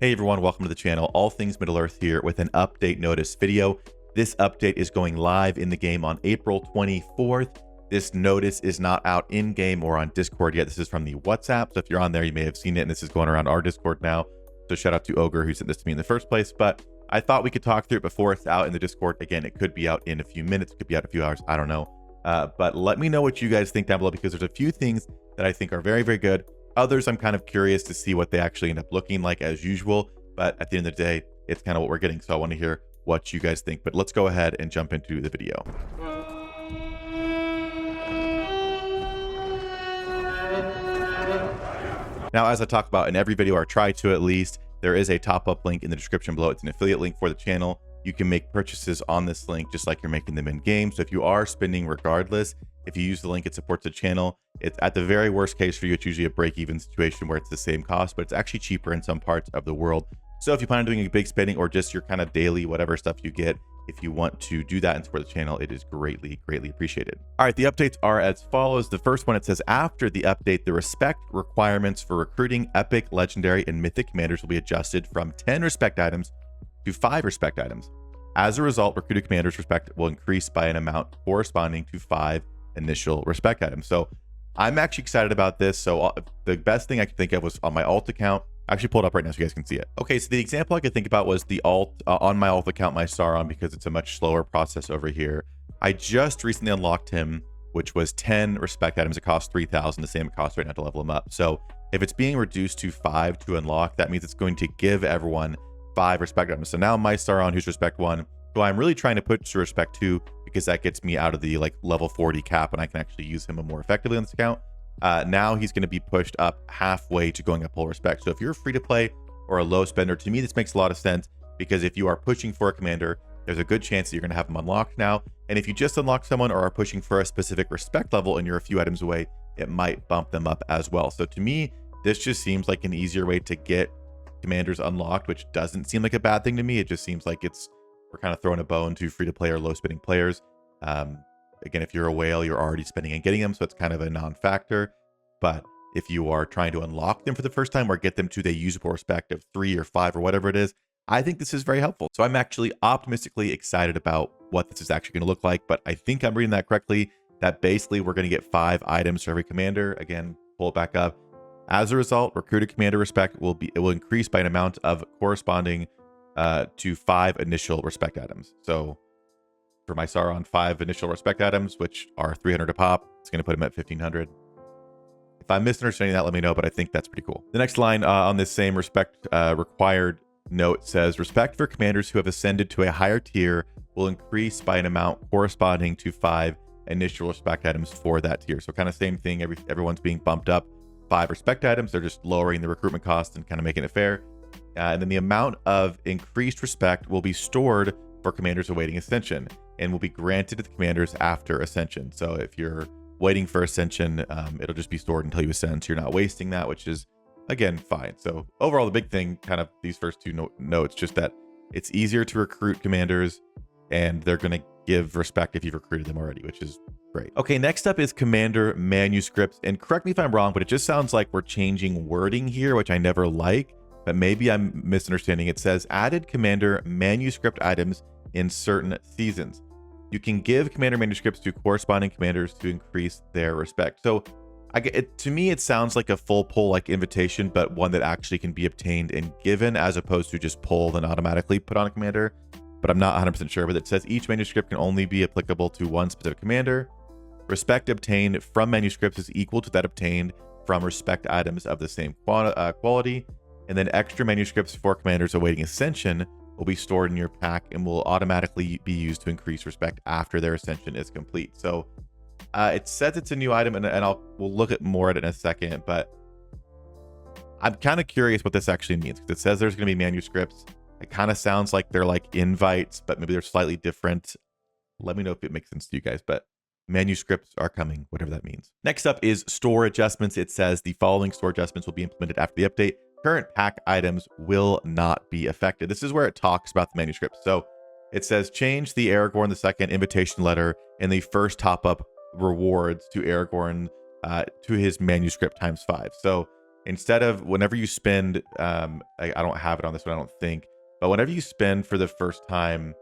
Hey everyone, welcome to the channel. All Things Middle-earth here with an update notice video. This update is going live in the game on April 24th. This notice is not out in-game or on Discord yet. This is from the WhatsApp. So if you're on there, you may have seen it, and this is going around our Discord now. So shout out to Ogre who sent this to me in the first place. But I thought we could talk through it before it's out in the Discord. Again, it could be out in a few minutes, it could be out in a few hours, I don't know. But let me know what you guys think down below, because there's a few things that I think are very, very good. Others I'm kind of curious to see what they actually end up looking like as usual. But at the end of the day, it's kind of what we're getting. So I want to hear what you guys think. But let's go ahead and jump into the video. Now, as I talk about in every video, or try to at least, there is a top-up link in the description below. It's an affiliate link for the channel. You can make purchases on this link just like you're making them in game. So if you are spending regardless, if you use the link, it supports the channel. It's at the very worst case for you, it's usually a break-even situation where it's the same cost, but it's actually cheaper in some parts of the world. So if you plan on doing a big spending or just your kind of daily whatever stuff you get, if you want to do that and support the channel, it is greatly, greatly appreciated. All right, the updates are as follows. The first one, it says, after the update, the respect requirements for recruiting epic, legendary, and mythic commanders will be adjusted from 10 respect items to 5 respect items. As a result, recruited commanders' respect will increase by an amount corresponding to 5 initial respect items. So I'm actually excited about this. So the best thing I could think of was on my alt account. I actually pulled it up right now so you guys can see it. Okay, so the example I could think about was the alt on my alt account, my Sauron, because it's a much slower process over here. I just recently unlocked him, which was 10 respect items. It costs 3,000, the same it costs right now to level him up. So if it's being reduced to 5 to unlock, that means it's going to give everyone 5 respect items. So now my Sauron, who's respect 1, who I'm really trying to push to respect 2, because that gets me out of the like level 40 cap and I can actually use him more effectively on this account. Now he's going to be pushed up halfway to going up full respect. So if you're free to play or a low spender, to me this makes a lot of sense, because if you are pushing for a commander, there's a good chance that you're going to have him unlocked now. And if you just unlock someone or are pushing for a specific respect level and you're a few items away, it might bump them up as well. So to me, this just seems like an easier way to get commanders unlocked, which doesn't seem like a bad thing to me. It just seems like we're kind of throwing a bone to free to play or low spending players. Again, if you're a whale, you're already spending and getting them, so it's kind of a non-factor. But if you are trying to unlock them for the first time or get them to the usable respect of 3 or 5 or whatever it is, I think this is very helpful. So I'm actually optimistically excited about what this is actually going to look like. But I think I'm reading that correctly, that basically we're going to get 5 items for every commander. Again, pull it back up. As a result, recruited commander respect it will increase by an amount of corresponding to 5 initial respect items. So for my Sauron, 5 initial respect items, which are 300 a pop, it's going to put him at 1,500. If I'm misunderstanding that, let me know, but I think that's pretty cool. The next line on this same respect required note says, respect for commanders who have ascended to a higher tier will increase by an amount corresponding to 5 initial respect items for that tier. So kind of same thing, everyone's being bumped up 5 respect items. They're just lowering the recruitment cost and kind of making it fair. And then the amount of increased respect will be stored for commanders awaiting ascension and will be granted to the commanders after ascension. So if you're waiting for ascension, it'll just be stored until you ascend, so you're not wasting that, which is, again, fine. So overall, the big thing, kind of these first 2 notes, just that it's easier to recruit commanders and they're going to give respect if you've recruited them already, which is great. Okay, next up is commander manuscripts. And correct me if I'm wrong, but it just sounds like we're changing wording here, which I never like, but maybe I'm misunderstanding. It says added commander manuscript items in certain seasons. You can give commander manuscripts to corresponding commanders to increase their respect. So to me, it sounds like a full pull like invitation, but one that actually can be obtained and given, as opposed to just pull and automatically put on a commander. But I'm not 100% sure. But it says each manuscript can only be applicable to one specific commander. Respect obtained from manuscripts is equal to that obtained from respect items of the same quality. And then extra manuscripts for commanders awaiting ascension will be stored in your pack and will automatically be used to increase respect after their ascension is complete. So it says it's a new item, and we'll look at more at it in a second, but I'm kind of curious what this actually means, because it says there's going to be manuscripts. It kind of sounds like they're like invites, but maybe they're slightly different. Let me know if it makes sense to you guys, but manuscripts are coming, whatever that means. Next up is store adjustments. It says the following store adjustments will be implemented after the update. Current pack items will not be affected. This is where it talks about the manuscripts. So it says change the Aragorn II invitation letter and the first top up rewards to Aragorn to his manuscript ×5. So instead of whenever you spend, I don't have it on this one, I don't think, but whenever you spend for the first time,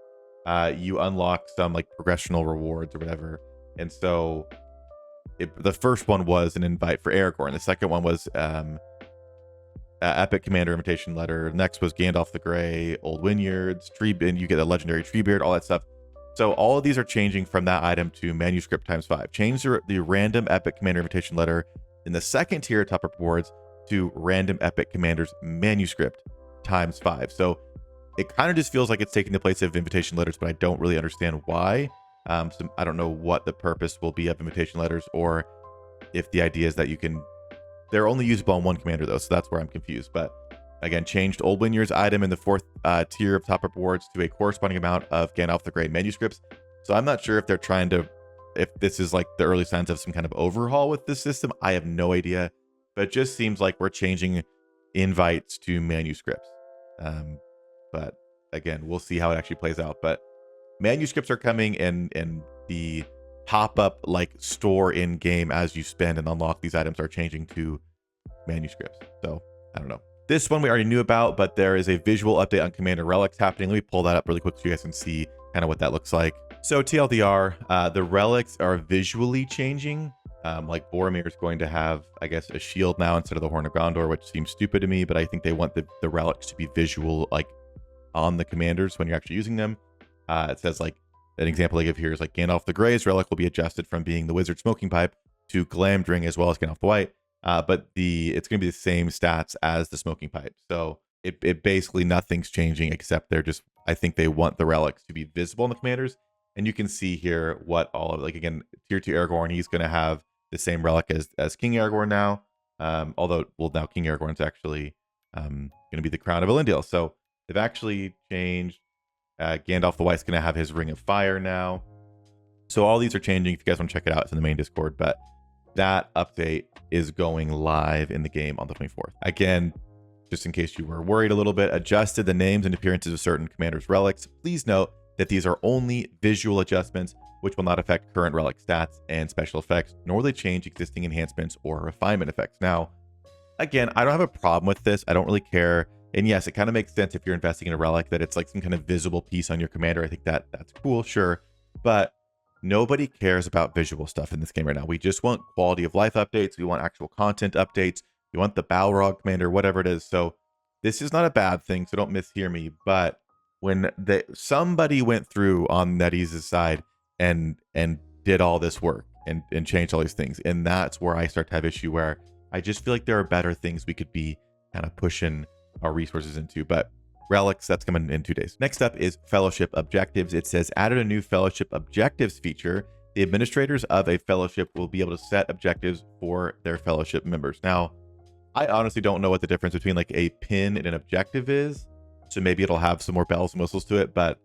you unlock some like progressional rewards or whatever. And so the first one was an invite for Aragorn. The second one was Epic Commander Invitation Letter. Next was Gandalf the Grey, Old Wynyards, and you get a legendary Treebeard, all that stuff. So all of these are changing from that item to manuscript ×5. Change the random Epic Commander Invitation Letter in the second tier top up rewards to random Epic Commander's manuscript ×5. So it kind of just feels like it's taking the place of invitation letters, but I don't really understand why. So I don't know what the purpose will be of invitation letters, or if the idea is that they're only usable on one commander though, so that's where I'm confused. But again, changed Old Wynyard's item in the fourth tier of top up rewards to a corresponding amount of Gandalf the Grey manuscripts. So I'm not sure if they're trying to, if this is like the early signs of some kind of overhaul with this system. I have no idea, but it just seems like we're changing invites to manuscripts. But again, we'll see how it actually plays out. But manuscripts are coming, and the pop-up like store in game as you spend and unlock these items are changing to manuscripts. So I don't know. This one we already knew about, but there is a visual update on Commander Relics happening. Let me pull that up really quick so you guys can see kind of what that looks like. So TLDR, the relics are visually changing. Like Boromir is going to have, I guess, a shield now instead of the Horn of Gondor, which seems stupid to me, but I think they want the relics to be visual, like on the commanders when you're actually using them. It says like an example they give here is like Gandalf the Grey's relic will be adjusted from being the wizard smoking pipe to Glamdring as well as Gandalf the White, but it's going to be the same stats as the smoking pipe. So it basically nothing's changing, except I think they want the relics to be visible in the commanders. And you can see here what all of, like, again, tier 2 Aragorn, he's going to have the same relic as King Aragorn now. Although, well, now King Aragorn's actually going to be the Crown of Elendil. So they've actually changed. Gandalf the White's going to have his Ring of Fire now. So all these are changing. If you guys want to check it out, it's in the main Discord. But that update is going live in the game on the 24th. Again, just in case you were worried a little bit, adjusted the names and appearances of certain commanders' relics. Please note that these are only visual adjustments, which will not affect current relic stats and special effects, nor will they change existing enhancements or refinement effects. Now, again, I don't have a problem with this. I don't really care. And yes, it kind of makes sense if you're investing in a relic that it's like some kind of visible piece on your commander. I think that's cool, sure. But nobody cares about visual stuff in this game right now. We just want quality of life updates. We want actual content updates. We want the Balrog commander, whatever it is. So this is not a bad thing, so don't mishear me. But when somebody went through on NetEase's side and did all this work and changed all these things, and that's where I start to have issue, where I just feel like there are better things we could be kind of pushing our resources into. But relics, that's coming in 2 days. Next up is fellowship objectives. It says added a new fellowship objectives feature. The administrators of a fellowship will be able to set objectives for their fellowship members. Now, I honestly don't know what the difference between like a pin and an objective is, so maybe it'll have some more bells and whistles to it, but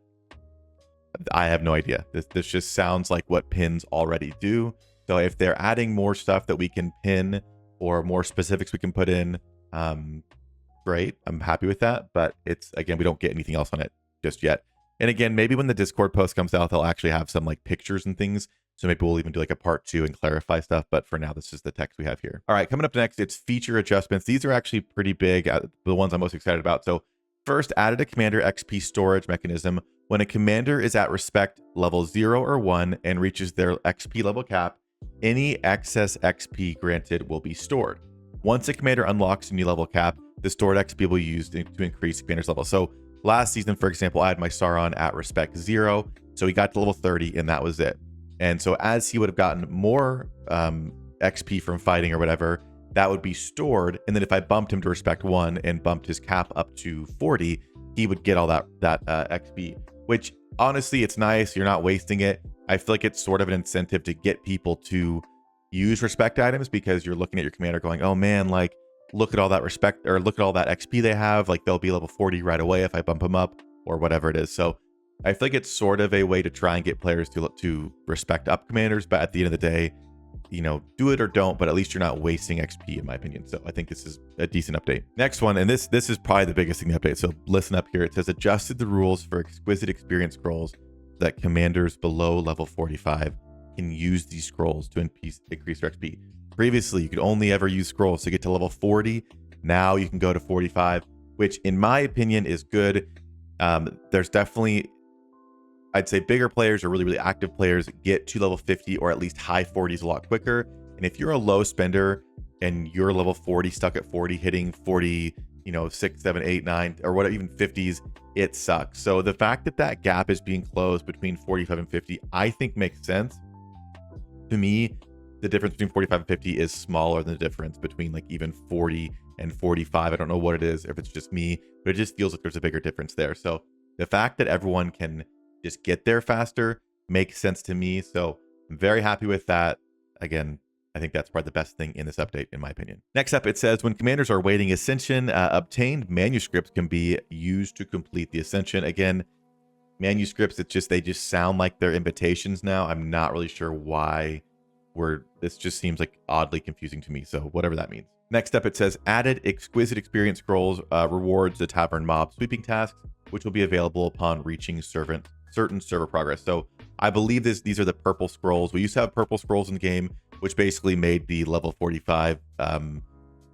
I have no idea. This just sounds like what pins already do. So if they're adding more stuff that we can pin or more specifics we can put in, great, I'm happy with that. But it's, again, we don't get anything else on it just yet. And again, maybe when the Discord post comes out, they'll actually have some like pictures and things. So maybe we'll even do like a part 2 and clarify stuff. But for now, this is the text we have here. All right, coming up next, it's feature adjustments. These are actually pretty big, the ones I'm most excited about. So first, added a commander XP storage mechanism. When a commander is at respect level 0 or 1 and reaches their XP level cap, any excess XP granted will be stored. Once a commander unlocks a new level cap, the stored XP will be used to increase commander's level. So last season, for example, I had my Sauron at respect 0. So he got to level 30 and that was it. And so as he would have gotten more XP from fighting or whatever, that would be stored. And then if I bumped him to respect 1 and bumped his cap up to 40, he would get all that XP, which honestly, it's nice. You're not wasting it. I feel like it's sort of an incentive to get people to use respect items, because you're looking at your commander going, oh man, like look at all that respect, or look at all that XP they have. Like they'll be level 40 right away if I bump them up or whatever it is. So I feel like it's sort of a way to try and get players to respect up commanders. But at the end of the day, you know, do it or don't, but at least you're not wasting XP, in my opinion. So I think this is a decent update. Next one, and this is probably the biggest thing to update. So listen up here. It says adjusted the rules for exquisite experience scrolls that commanders below level 45 can use these scrolls to increase their XP. Previously, you could only ever use scrolls to get to level 40. Now you can go to 45, which in my opinion is good. There's definitely, I'd say bigger players or really, really active players get to level 50 or at least high 40s a lot quicker. And if you're a low spender and you're level 40, stuck at 40, hitting 40, 6, 7, 8, 9, or what, even 50s, it sucks. So the fact that that gap is being closed between 45 and 50, I think makes sense. To me, the difference between 45 and 50 is smaller than the difference between like even 40 and 45. I don't know what it is, if it's just me, but it just feels like there's a bigger difference there. So the fact that everyone can just get there faster makes sense to me. So I'm very happy with that. Again, I think that's probably the best thing in this update, in my opinion. Next up, it says when commanders are awaiting ascension, obtained manuscripts can be used to complete the ascension. Again, manuscripts, they just sound like they're invitations now. I'm not really sure why this just seems like oddly confusing to me. So whatever that means. Next up, it says added exquisite experience scrolls rewards the tavern mob sweeping tasks, which will be available upon reaching certain server progress. So I believe these are the purple scrolls. We used to have purple scrolls in the game, which basically made the level 45 kind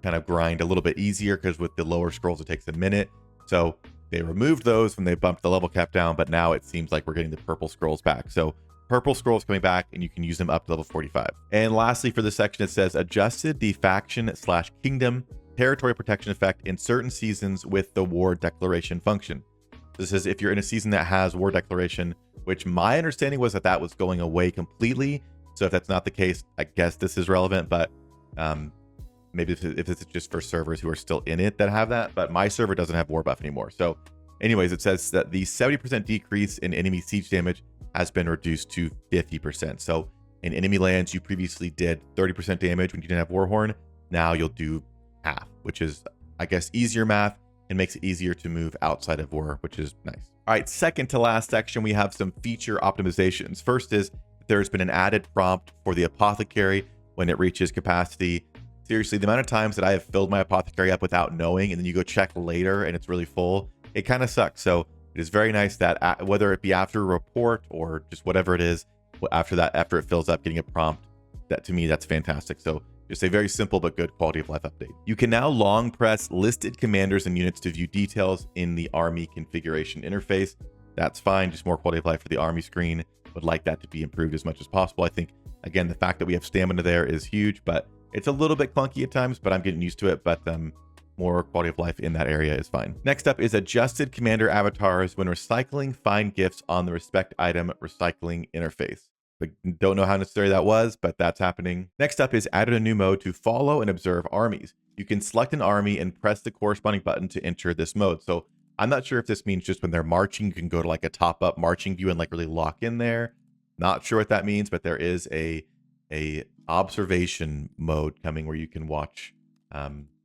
of grind a little bit easier, because with the lower scrolls, it takes a minute. So they removed those when they bumped the level cap down, but now it seems like we're getting the purple scrolls back. So purple scrolls coming back, and you can use them up to level 45. And lastly, for this section, it says adjusted the faction/kingdom territory protection effect in certain seasons with the war declaration function. This is if you're in a season that has war declaration, which my understanding was that was going away completely. So if that's not the case, I guess this is relevant, but maybe if it's just for servers who are still in it that have that, but my server doesn't have war buff anymore. So anyways, it says that the 70% decrease in enemy siege damage has been reduced to 50%. So in enemy lands, you previously did 30% damage when you didn't have Warhorn. Now you'll do half, which is, I guess, easier math and makes it easier to move outside of war, which is nice. All right, second to last section, we have some feature optimizations. First is there's been an added prompt for the apothecary when it reaches capacity. Seriously, the amount of times that I have filled my apothecary up without knowing, and then you go check later and it's really full, it kind of sucks. So it is very nice that whether it be after a report or just whatever it is, after it fills up, getting a prompt, that to me, that's fantastic. So just a very simple but good quality of life update. You can now long press listed commanders and units to view details in the army configuration interface. That's fine, just more quality of life for the army screen. Would like that to be improved as much as possible. I think, again, the fact that we have stamina there is huge, but it's a little bit clunky at times, but I'm getting used to it. But more quality of life in that area is fine. Next up is adjusted commander avatars when recycling find gifts on the respect item recycling interface. But don't know how necessary that was, but that's happening. Next up is added a new mode to follow and observe armies. You can select an army and press the corresponding button to enter this mode. So I'm not sure if this means just when they're marching, you can go to like a top up marching view and like really lock in there. Not sure what that means, but there is a observation mode coming where you can watch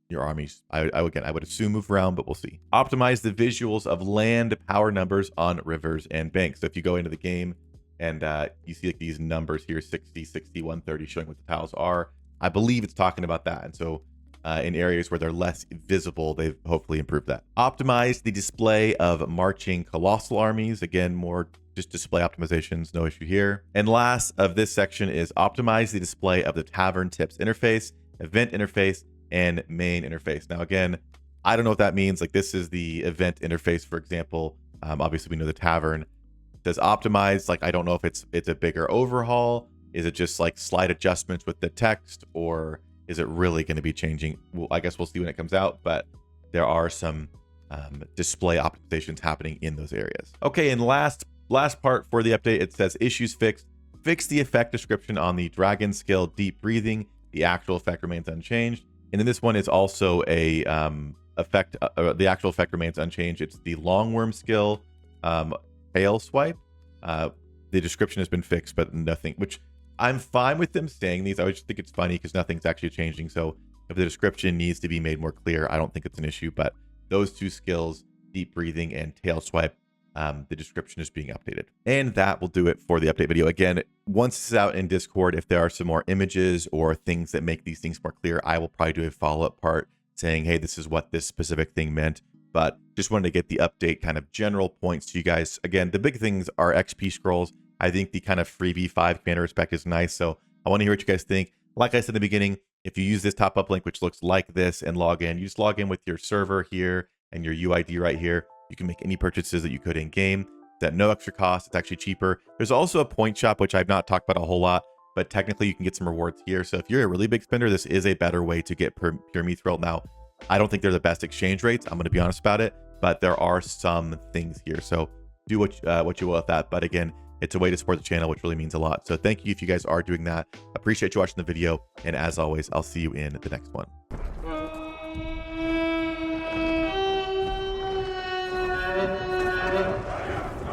your armies. I would assume move around, but we'll see. Optimize the visuals of land power numbers on rivers and banks. So if you go into the game and you see like these numbers here, 60, 60, 130, showing what the tiles are, I believe it's talking about that. And so in areas where they're less visible, they've hopefully improved that. Optimize the display of marching colossal armies. Again, more just display optimizations, no issue here. And last of this section is optimize the display of the tavern tips interface, event interface, and main interface. Now, again, I don't know what that means. Like this is the event interface, for example. Obviously, we know the tavern. Does optimize, like I don't know if it's a bigger overhaul. Is it just like slight adjustments with the text, or is it really going to be changing? Well, I guess we'll see when it comes out, but there are some display optimizations happening in those areas. Okay, and last part for the update, it says issues fixed. Fix the effect description on the dragon skill deep breathing. The actual effect remains unchanged. And then this one is also a effect. The actual effect remains unchanged. It's the long worm skill, tail swipe. The description has been fixed, but nothing, which I'm fine with them saying these. I just think it's funny because nothing's actually changing. So if the description needs to be made more clear, I don't think it's an issue. But those two skills, deep breathing and tail swipe, the description is being updated. And that will do it for the update video. Again, once this is out in Discord, if there are some more images or things that make these things more clear, I will probably do a follow-up part saying, hey, this is what this specific thing meant. But just wanted to get the update kind of general points to you guys. Again, the big things are XP scrolls. I think the kind of free V5 commander respect is nice. So I want to hear what you guys think. Like I said in the beginning, if you use this top up link, which looks like this, and log in, you just log in with your server here and your UID right here. You can make any purchases that you could in game. It's at no extra cost. It's actually cheaper. There's also a point shop, which I've not talked about a whole lot, but technically you can get some rewards here. So if you're a really big spender, this is a better way to get pure mithril. Now, I don't think they're the best exchange rates. I'm going to be honest about it, but there are some things here. So do what you will with that. But again, it's a way to support the channel, which really means a lot. So thank you if you guys are doing that. Appreciate you watching the video. And as always, I'll see you in the next one.